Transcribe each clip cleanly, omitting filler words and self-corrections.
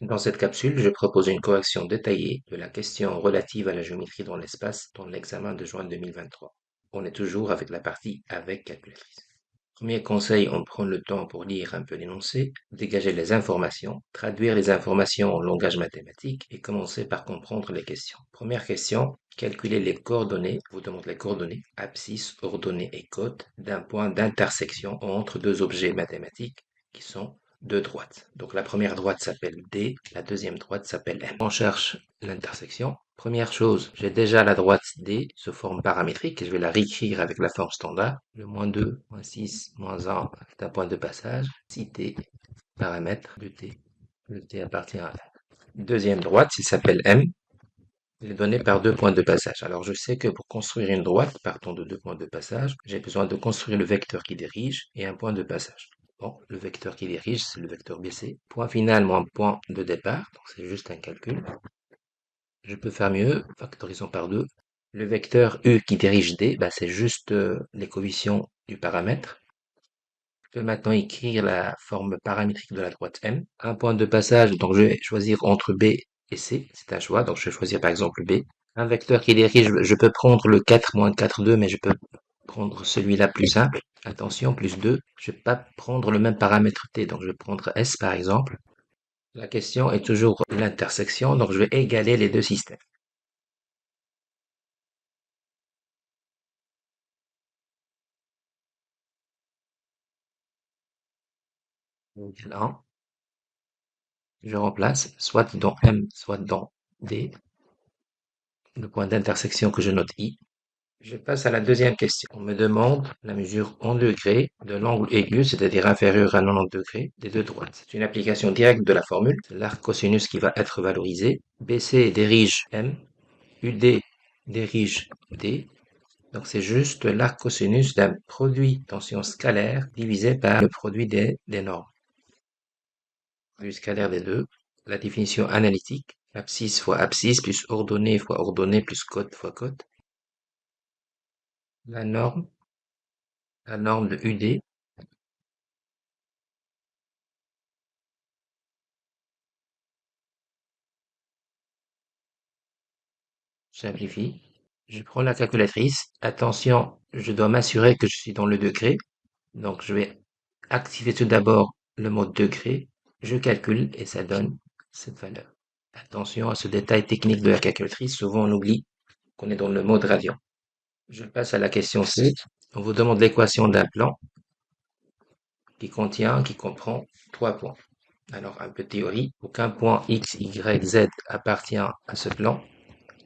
Dans cette capsule, je propose une correction détaillée de la question relative à la géométrie dans l'espace dans l'examen de juin 2023. On est toujours avec la partie avec calculatrice. Premier conseil, on prend le temps pour lire un peu l'énoncé, dégager les informations, traduire les informations en langage mathématique et commencer par comprendre les questions. Première question, calculer les coordonnées, vous demande les coordonnées, abscisse, ordonnée et côte d'un point d'intersection entre deux objets mathématiques qui sont deux droites. Donc la première droite s'appelle D, la deuxième droite s'appelle M. On cherche l'intersection. Première chose, j'ai déjà la droite D sous forme paramétrique et je vais la réécrire avec la forme standard. Le moins 2, moins 6, moins 1 est un point de passage. Si T, paramètre de T. Le T appartient à R. Deuxième droite, il s'appelle M. Il est donné par deux points de passage. Alors je sais que pour construire une droite, partant de deux points de passage, j'ai besoin de construire le vecteur qui dirige et un point de passage. Bon, le vecteur qui dirige, c'est le vecteur BC. Point final moins point de départ, donc c'est juste un calcul. Je peux faire mieux, factorisons par 2. Le vecteur U qui dirige D, bah, c'est juste les coefficients du paramètre. Je peux maintenant écrire la forme paramétrique de la droite M. Un point de passage, donc je vais choisir entre B et C, c'est un choix, donc je vais choisir par exemple B. Un vecteur qui dirige, je peux prendre le 4 moins 4, 2, mais je peux prendre celui-là plus simple. Attention, plus 2. Je ne vais pas prendre le même paramètre T, donc je vais prendre S par exemple. La question est toujours l'intersection, donc je vais égaler les deux systèmes. Égale 1. Je remplace soit dans M, soit dans D, le point d'intersection que je note I. Je passe à la deuxième question. On me demande la mesure en degrés de l'angle aigu, c'est-à-dire inférieur à 90 degrés, des deux droites. C'est une application directe de la formule. C'est l'arc cosinus qui va être valorisé. BC dirige M, UD dirige D. Donc c'est juste l'arc cosinus d'un produit tension scalaire divisé par le produit des normes. Produit scalaire des deux. La définition analytique. Abscisse fois abscisse plus ordonnée fois ordonnée plus côte fois côte. La norme de UD. Simplifie. Je prends la calculatrice. Attention, je dois m'assurer que je suis dans le degré. Donc je vais activer tout d'abord le mode degré. Je calcule et ça donne cette valeur. Attention à ce détail technique de la calculatrice. Souvent on oublie qu'on est dans le mode radian. Je passe à la question C. On vous demande l'équation d'un plan qui comprend trois points. Alors, un peu de théorie. Aucun point X, Y, Z appartient à ce plan.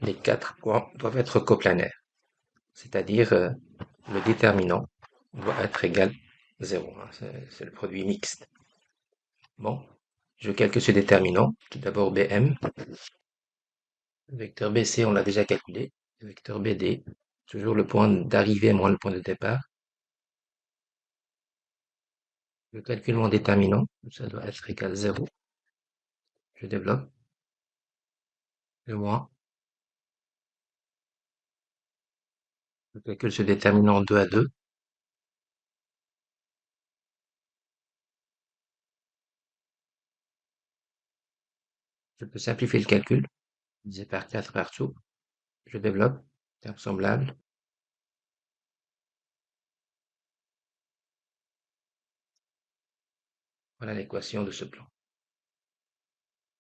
Les quatre points doivent être coplanaires. C'est-à-dire, le déterminant doit être égal 0. Hein, c'est le produit mixte. Bon, je calcule ce déterminant. Tout d'abord, BM. Le vecteur BC, on l'a déjà calculé. Le vecteur BD, toujours le point d'arrivée moins le point de départ. Je calcule mon déterminant. Ça doit être égal 0. Je développe. Le moins. Je calcule ce déterminant 2 à 2. Je peux simplifier le calcul. Divisé par 4 partout. Je développe. Terme semblable. Voilà l'équation de ce plan.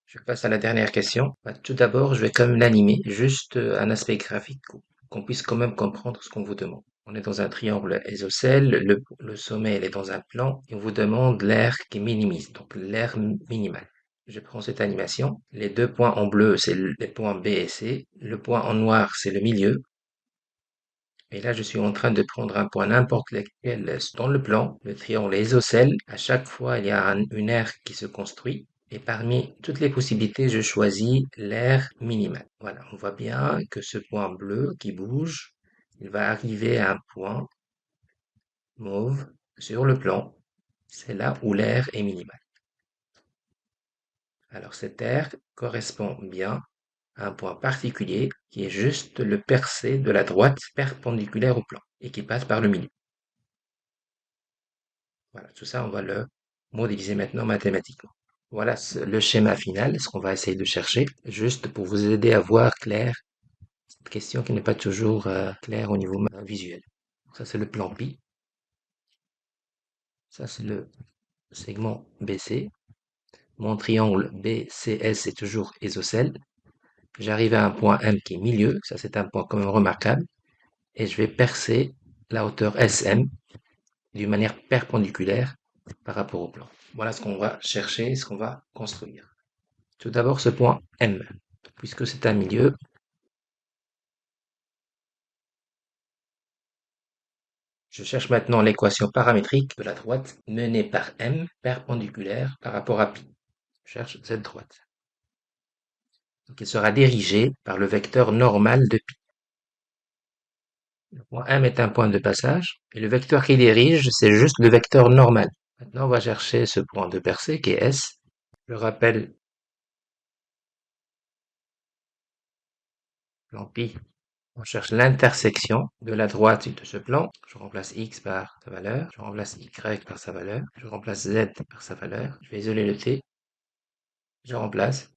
Je passe à la dernière question. Bah, tout d'abord, je vais quand même l'animer, juste un aspect graphique, qu'on puisse quand même comprendre ce qu'on vous demande. On est dans un triangle isocèle, le sommet il est dans un plan, et on vous demande l'aire qui minimise, donc l'aire minimale. Je prends cette animation. Les deux points en bleu, c'est les points B et C. Le point en noir, c'est le milieu. Et là, je suis en train de prendre un point n'importe lequel dans le plan, le triangle isocèle. À chaque fois, il y a une aire qui se construit. Et parmi toutes les possibilités, je choisis l'aire minimale. Voilà, on voit bien que ce point bleu qui bouge, il va arriver à un point mauve sur le plan. C'est là où l'aire est minimale. Alors cette aire correspond bien à un point particulier qui est juste le percé de la droite perpendiculaire au plan et qui passe par le milieu. Voilà, tout ça, on va le modéliser maintenant mathématiquement. Voilà le schéma final, ce qu'on va essayer de chercher, juste pour vous aider à voir clair cette question qui n'est pas toujours claire au niveau visuel. Ça, c'est le plan pi. Ça, c'est le segment BC. Mon triangle BCS est toujours isocèle. J'arrive à un point M qui est milieu. Ça, c'est un point quand même remarquable. Et je vais percer la hauteur SM d'une manière perpendiculaire par rapport au plan. Voilà ce qu'on va chercher, ce qu'on va construire. Tout d'abord, ce point M. Puisque c'est un milieu, je cherche maintenant l'équation paramétrique de la droite menée par M perpendiculaire par rapport à pi. Je cherche cette droite. Donc, il sera dirigé par le vecteur normal de pi. Le point M est un point de passage, et le vecteur qui dirige, c'est juste le vecteur normal. Maintenant, on va chercher ce point de percée qui est S. Je rappelle plan pi. On cherche l'intersection de la droite de ce plan. Je remplace x par sa valeur, je remplace y par sa valeur, je remplace z par sa valeur. Je vais isoler le t, je remplace.